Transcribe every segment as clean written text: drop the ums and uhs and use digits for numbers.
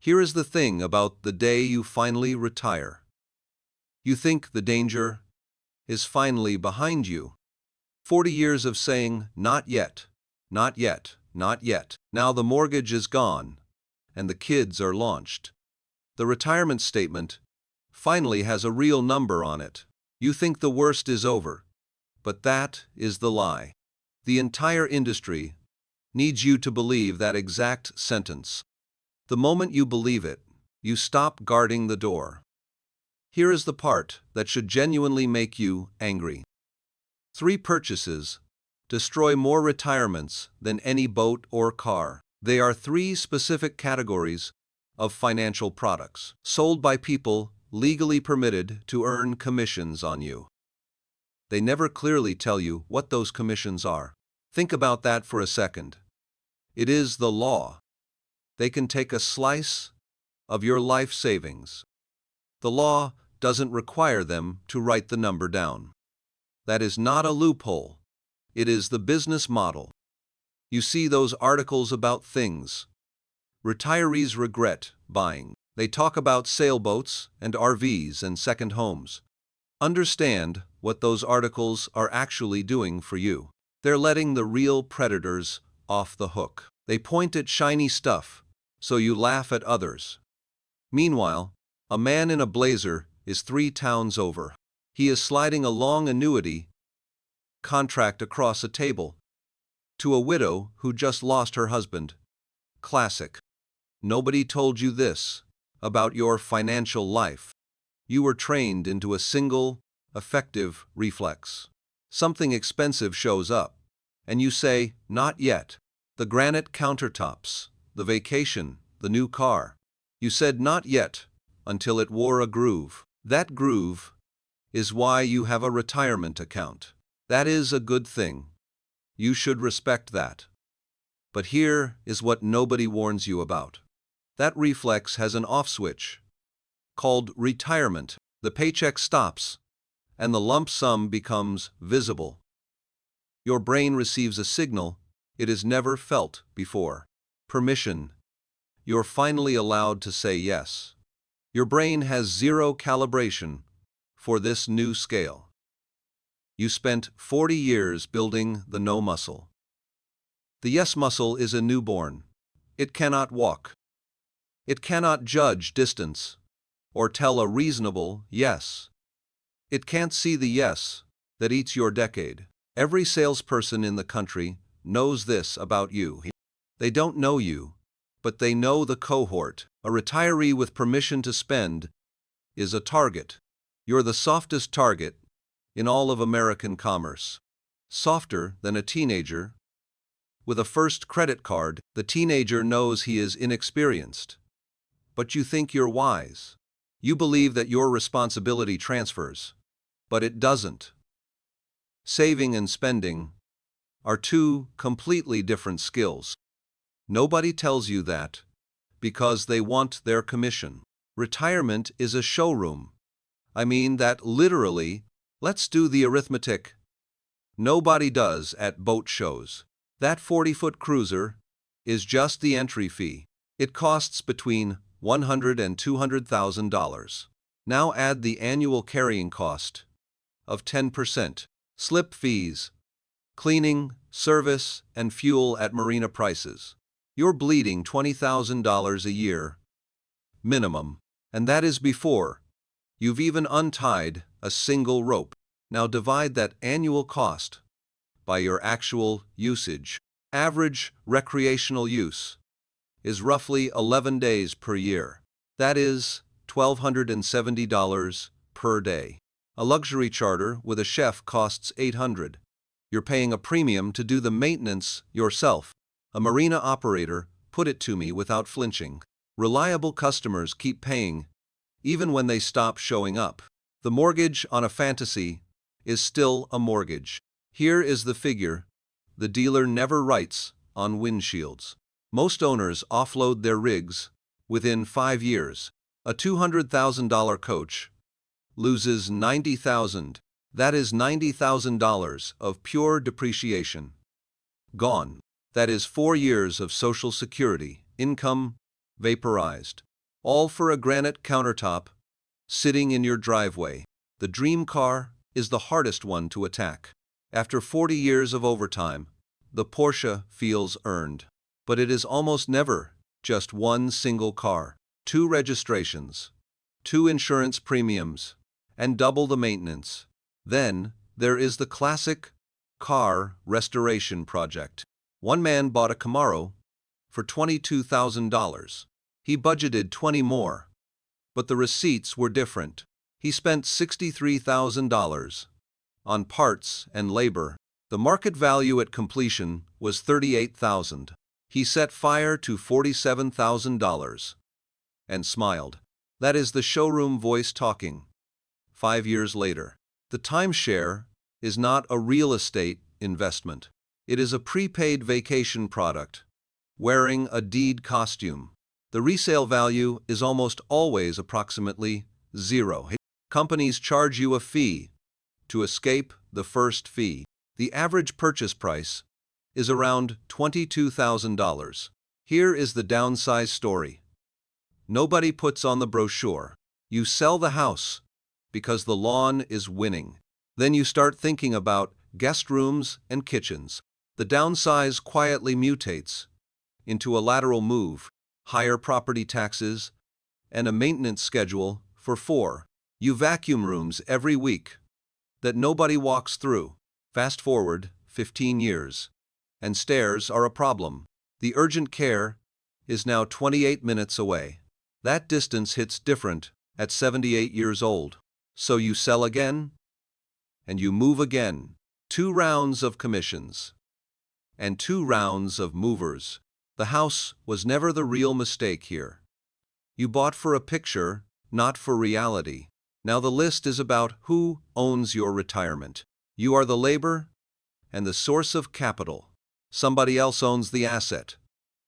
Here is the thing about the day you finally retire. You think the danger is finally behind you. 40 years of saying, not yet, not yet, not yet. Now the mortgage is gone, and the kids are launched. The retirement statement finally has a real number on it. You think the worst is over, but that is the lie. The entire industry needs you to believe that exact sentence. The moment you believe it, you stop guarding the door. Here is the part that should genuinely make you angry. 3 purchases destroy more retirements than any boat or car. They are 3 specific categories of financial products sold by people legally permitted to earn commissions on you. They never clearly tell you what those commissions are. Think about that for a second. It is the law. They can take a slice of your life savings. The law doesn't require them to write the number down. That is not a loophole. It is the business model. You see those articles about things retirees regret buying. They talk about sailboats and RVs and second homes. Understand what those articles are actually doing for you. They're letting the real predators off the hook. They point at shiny stuff, so you laugh at others. Meanwhile, a man in a blazer is 3 towns over. He is sliding a long annuity contract across a table to a widow who just lost her husband. Classic. Nobody told you this about your financial life. You were trained into a single, effective reflex. Something expensive shows up, and you say, not yet. The granite countertops, the vacation, the new car. You said not yet until it wore a groove. That groove is why you have a retirement account. That is a good thing. You should respect that. But here is what nobody warns you about. That reflex has an off switch called retirement. The paycheck stops, and the lump sum becomes visible. Your brain receives a signal it has never felt before. Permission. You're finally allowed to say yes. Your brain has 0 calibration for this new scale. You spent 40 years building the no muscle. The yes muscle is a newborn. It cannot walk. It cannot judge distance or tell a reasonable yes. It can't see the yes that eats your decade. Every salesperson in the country knows this about you. They don't know you, but they know the cohort. A retiree with permission to spend is a target. You're the softest target in all of American commerce. Softer than a teenager with a first credit card. The teenager knows he is inexperienced, but you think you're wise. You believe that your responsibility transfers, but it doesn't. Saving and spending are 2 completely different skills. Nobody tells you that because they want their commission. Retirement is a showroom. I mean that literally. Let's do the arithmetic. Nobody does at boat shows. That 40-foot cruiser is just the entry fee. It costs between $100,000 and $200,000. Now add the annual carrying cost of 10%, slip fees, cleaning, service, and fuel at marina prices. You're bleeding $20,000 a year, minimum. And that is before you've even untied a single rope. Now divide that annual cost by your actual usage. Average recreational use is roughly 11 days per year. That is $1,270 per day. A luxury charter with a chef costs $800. You're paying a premium to do the maintenance yourself. A marina operator put it to me without flinching. Reliable customers keep paying, even when they stop showing up. The mortgage on a fantasy is still a mortgage. Here is the figure the dealer never writes on windshields. Most owners offload their rigs within 5 years. A $200,000 coach loses $90,000. That is $90,000 of pure depreciation. Gone. That is 4 years of Social Security income vaporized. all for a granite countertop sitting in your driveway. The dream car is the hardest one to attack. After 40 years of overtime, the Porsche feels earned. But it is almost never just one single car. 2 registrations, 2 insurance premiums, and double the maintenance. Then there is the classic car restoration project. One man bought a Camaro for $22,000. He budgeted 20 more, but the receipts were different. He spent $63,000 on parts and labor. The market value at completion was $38,000. He set fire to $47,000 and smiled. That is the showroom voice talking. 5 years later, the timeshare is not a real estate investment. It is a prepaid vacation product, wearing a deed costume. The resale value is almost always approximately zero. Companies charge you a fee to escape the first fee. The average purchase price is around $22,000. Here is the downside story. Nobody puts on the brochure. You sell the house because the lawn is winning. Then you start thinking about guest rooms and kitchens. The downsize quietly mutates into a lateral move, higher property taxes, and a maintenance schedule for 4. You vacuum rooms every week that nobody walks through. Fast forward 15 years, and stairs are a problem. The urgent care is now 28 minutes away. That distance hits different at 78 years old. So you sell again, and you move again. 2 rounds of commissions, and 2 rounds of movers. The house was never the real mistake here. You bought for a picture, not for reality. Now the list is about who owns your retirement. You are the labor and the source of capital. Somebody else owns the asset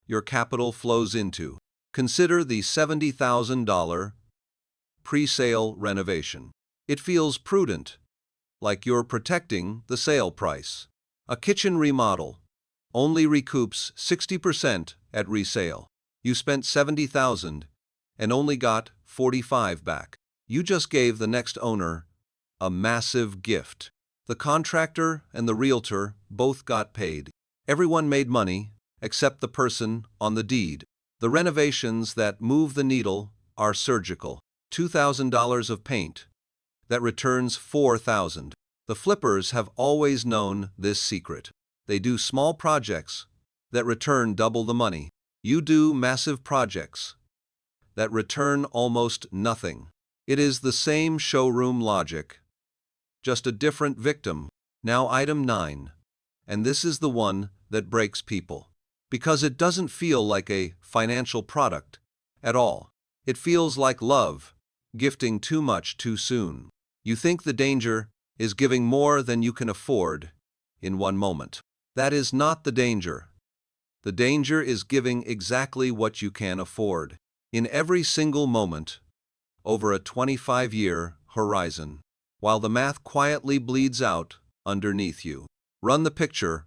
your capital flows into. Consider the $70,000 pre-sale renovation. It feels prudent, like you're protecting the sale price. A kitchen remodel only recoups 60% at resale. You spent $70,000 and only got $45,000 back. You just gave the next owner a massive gift. The contractor and the realtor both got paid. Everyone made money except the person on the deed. The renovations that move the needle are surgical. $2,000 of paint that returns $4,000. The flippers have always known this secret. They do small projects that return double the money. You do massive projects that return almost nothing. It is the same showroom logic, just a different victim. Now item 9, and this is the one that breaks people, because it doesn't feel like a financial product at all. It feels like love, gifting too much too soon. You think the danger is giving more than you can afford in one moment. That is not the danger. The danger is giving exactly what you can afford in every single moment over a 25-year horizon, while the math quietly bleeds out underneath you. Run the picture.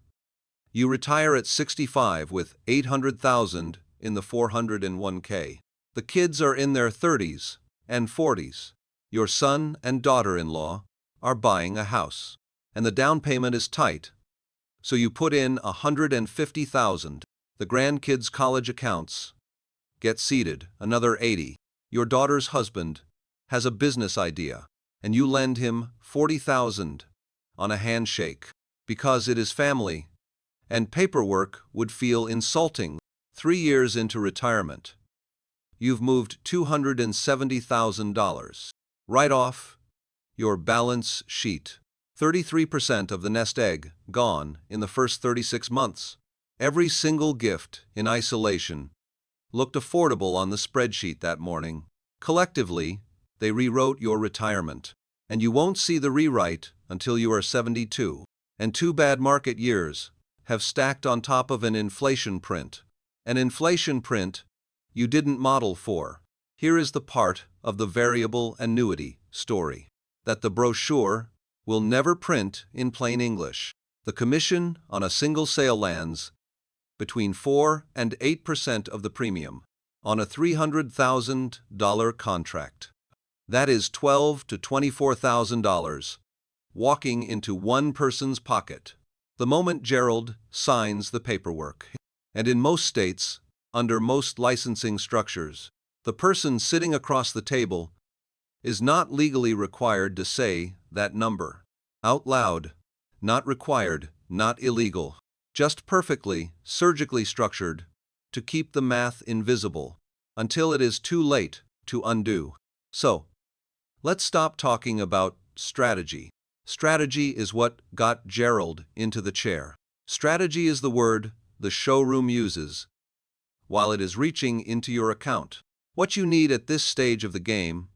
You retire at 65 with $800,000 in the 401k. The kids are in their 30s and 40s. Your son and daughter-in-law are buying a house, and the down payment is tight. So you put in $150,000. The grandkids' college accounts get seeded, another $80,000. Your daughter's husband has a business idea, and you lend him $40,000 on a handshake, because it is family, and paperwork would feel insulting. 3 years into retirement, you've moved $270,000. Right off your balance sheet. 33% of the nest egg gone in the first 36 months. Every single gift in isolation looked affordable on the spreadsheet that morning. Collectively, they rewrote your retirement, and you won't see the rewrite until you are 72. And 2 bad market years have stacked on top of an inflation print. An inflation print you didn't model for. Here is the part of the variable annuity story that the brochure will never print in plain English. The commission on a single sale lands between 4 and 8% of the premium. on a $300,000 contract. That is $12,000 to $24,000 walking into one person's pocket the moment Gerald signs the paperwork. And in most states, under most licensing structures, the person sitting across the table is not legally required to say that number out loud. Not required, not illegal, just perfectly, surgically structured to keep the math invisible until it is too late to undo. So, let's stop talking about strategy. Strategy is what got Gerald into the chair. Strategy is the word the showroom uses while it is reaching into your account. What you need at this stage of the game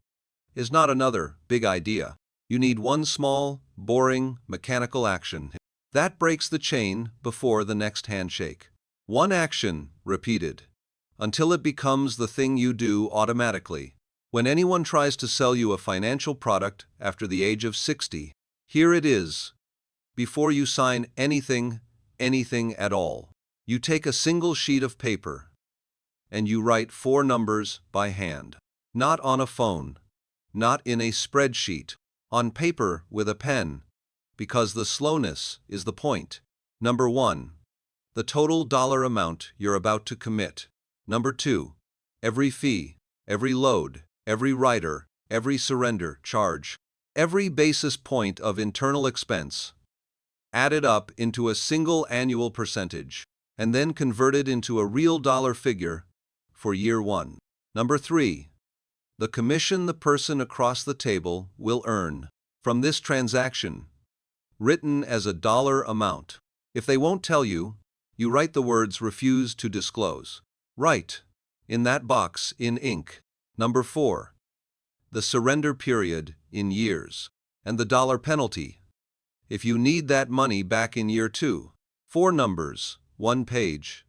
is not another big idea. You need one small, boring, mechanical action that breaks the chain before the next handshake. One action, repeated, until it becomes the thing you do automatically. When anyone tries to sell you a financial product after the age of 60, here it is. Before you sign anything at all, you take a single sheet of paper and you write 4 numbers by hand. Not on a phone, not in a spreadsheet, on paper with a pen, because the slowness is the point. Number 1, the total dollar amount you're about to commit. Number 2, every fee, every load, every rider, every surrender charge, every basis point of internal expense, added up into a single annual percentage, and then converted into a real dollar figure for year 1. Number 3, the commission the person across the table will earn from this transaction, written as a dollar amount. If they won't tell you, you write the words "refuse to disclose" right in that box in ink. Number 4, the surrender period in years, and the dollar penalty if you need that money back in year 2. 4 numbers, 1 page.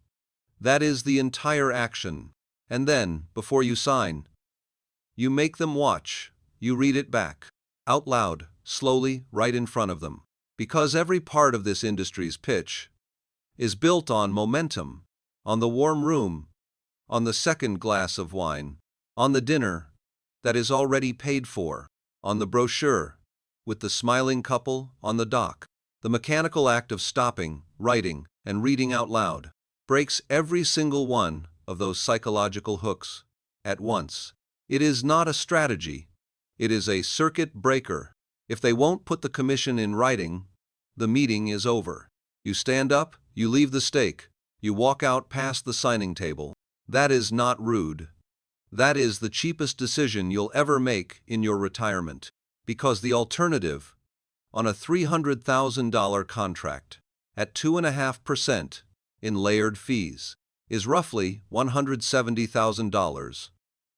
That is the entire action. And then, before you sign, you make them watch. You read it back, out loud, slowly, right in front of them. Because every part of this industry's pitch is built on momentum, on the warm room, on the second glass of wine, on the dinner that is already paid for, on the brochure with the smiling couple on the dock. The mechanical act of stopping, writing, and reading out loud breaks every single one of those psychological hooks at once. It is not a strategy. It is a circuit breaker. If they won't put the commission in writing, the meeting is over. You stand up, you leave the stake, you walk out past the signing table. That is not rude. That is the cheapest decision you'll ever make in your retirement. Because the alternative, on a $300,000 contract at 2.5% in layered fees, is roughly $170,000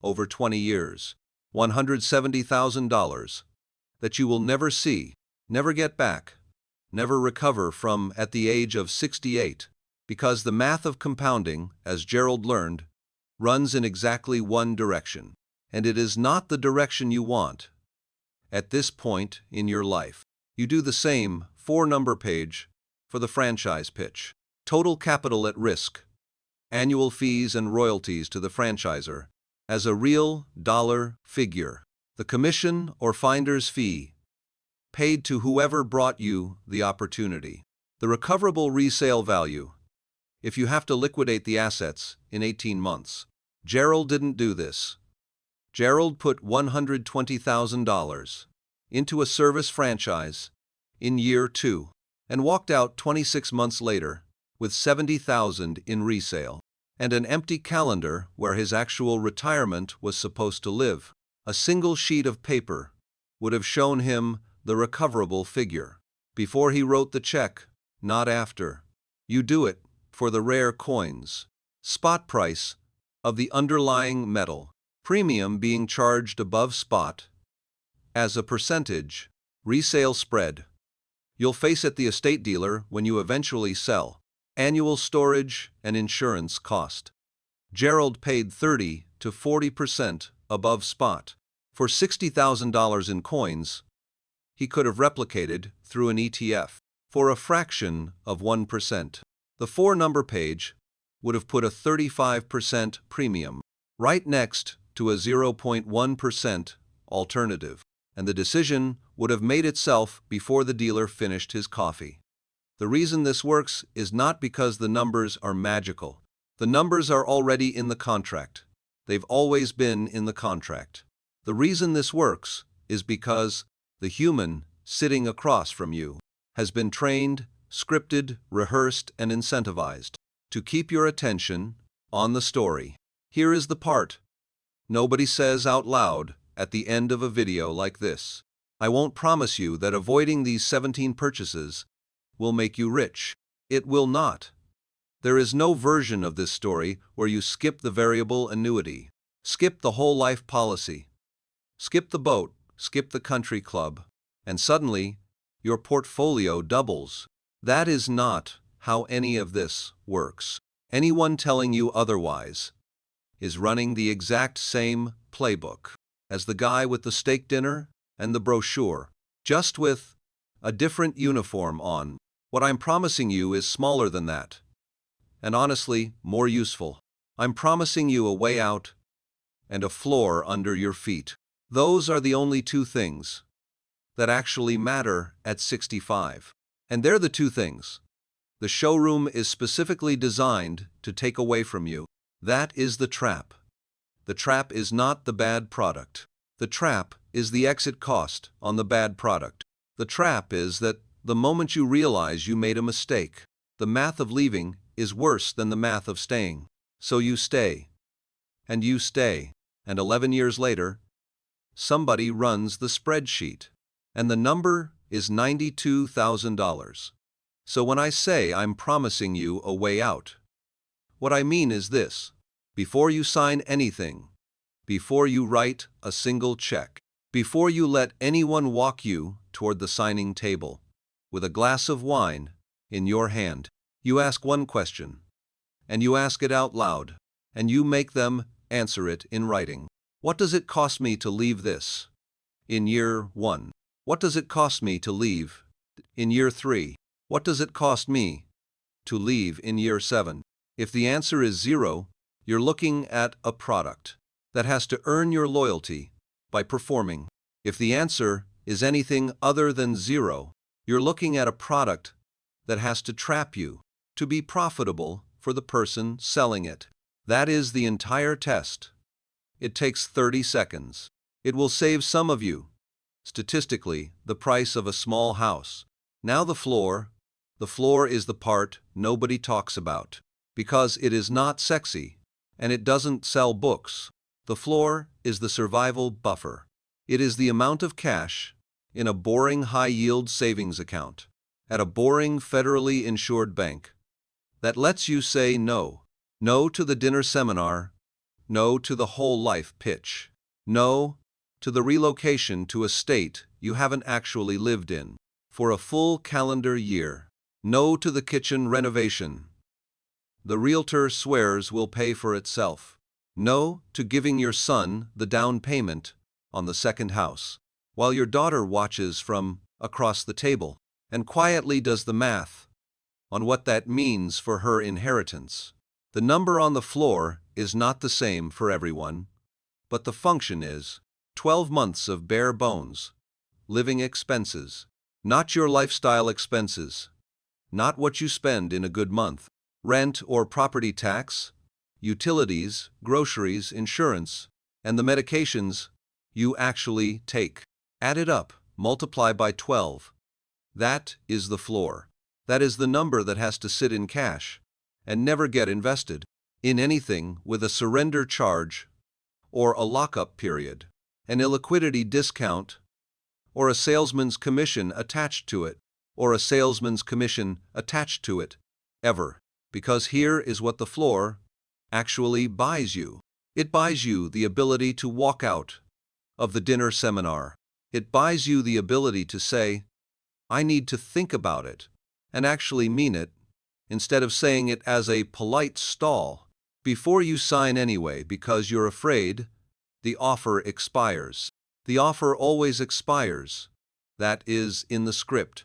over 20 years. $170,000 that you will never see, never get back, never recover from at the age of 68, because the math of compounding, as Gerald learned, runs in exactly one direction, and it is not the direction you want. At this point in your life, you do the same 4-number page for the franchise pitch. Total capital at risk, annual fees and royalties to the franchisor as a real dollar figure, the commission or finder's fee paid to whoever brought you the opportunity, the recoverable resale value if you have to liquidate the assets in 18 months. Gerald didn't do this. Gerald put $120,000 into a service franchise in year 2 and walked out 26 months later with $70,000 in resale and an empty calendar where his actual retirement was supposed to live. A single sheet of paper would have shown him the recoverable figure before he wrote the check, not after. You do it for the rare coins, spot price of the underlying metal, premium being charged above spot as a percentage, resale spread you'll face at the estate dealer when you eventually sell, annual storage and insurance cost. Gerald paid 30 to 40% above spot for $60,000 in coins he could have replicated through an ETF for a fraction of 1%. The 4-number page would have put a 35% premium right next to a 0.1% alternative, and the decision would have made itself before the dealer finished his coffee. The reason this works is not because the numbers are magical. The numbers are already in the contract. They've always been in the contract. The reason this works is because the human sitting across from you has been trained, scripted, rehearsed, and incentivized to keep your attention on the story. Here is the part nobody says out loud at the end of a video like this. I won't promise you that avoiding these 17 purchases will make you rich. It will not. There is no version of this story where you skip the variable annuity, skip the whole life policy, skip the boat, skip the country club, and suddenly your portfolio doubles. That is not how any of this works. Anyone telling you otherwise is running the exact same playbook as the guy with the steak dinner and the brochure, just with a different uniform on. What I'm promising you is smaller than that, and honestly, more useful. I'm promising you a way out and a floor under your feet. Those are the only two things that actually matter at 65. And they're the two things the showroom is specifically designed to take away from you. That is the trap. The trap is not the bad product. The trap is the exit cost on the bad product. The trap is that the moment you realize you made a mistake, the math of leaving is worse than the math of staying. So you stay. And you stay. And 11 years later, somebody runs the spreadsheet. And the number is $92,000. So when I say I'm promising you a way out, what I mean is this. Before you sign anything, before you write a single check, before you let anyone walk you toward the signing table, with a glass of wine in your hand, you ask one question, and you ask it out loud, and you make them answer it in writing. What does it cost me to leave this in year 1? What does it cost me to leave in year 3? What does it cost me to leave in year 7? If the answer is 0, you're looking at a product that has to earn your loyalty by performing. If the answer is anything other than 0, you're looking at a product that has to trap you to be profitable for the person selling it. That is the entire test. It takes 30 seconds. It will save some of you, statistically, the price of a small house. Now the floor is the part nobody talks about, because it is not sexy, and it doesn't sell books. The floor is the survival buffer. It is the amount of cash in a boring high-yield savings account at a boring federally insured bank that lets you say no. No to the dinner seminar, no to the whole life pitch, no to the relocation to a state you haven't actually lived in for a full calendar year, no to the kitchen renovation the realtor swears will pay for itself, no to giving your son the down payment on the second house, while your daughter watches from across the table and quietly does the math on what that means for her inheritance. The number on the floor is not the same for everyone, but the function is 12 months of bare bones, living expenses, not your lifestyle expenses, not what you spend in a good month, rent or property tax, utilities, groceries, insurance, and the medications you actually take. Add it up, multiply by 12. That is the floor. That is the number that has to sit in cash and never get invested in anything with a surrender charge or a lockup period, an illiquidity discount, or a salesman's commission attached to it, ever. Because here is what the floor actually buys you. It buys you the ability to walk out of the dinner seminar. It buys you the ability to say, I need to think about it, and actually mean it, instead of saying it as a polite stall before you sign anyway because you're afraid the offer expires. The offer always expires. That is in the script.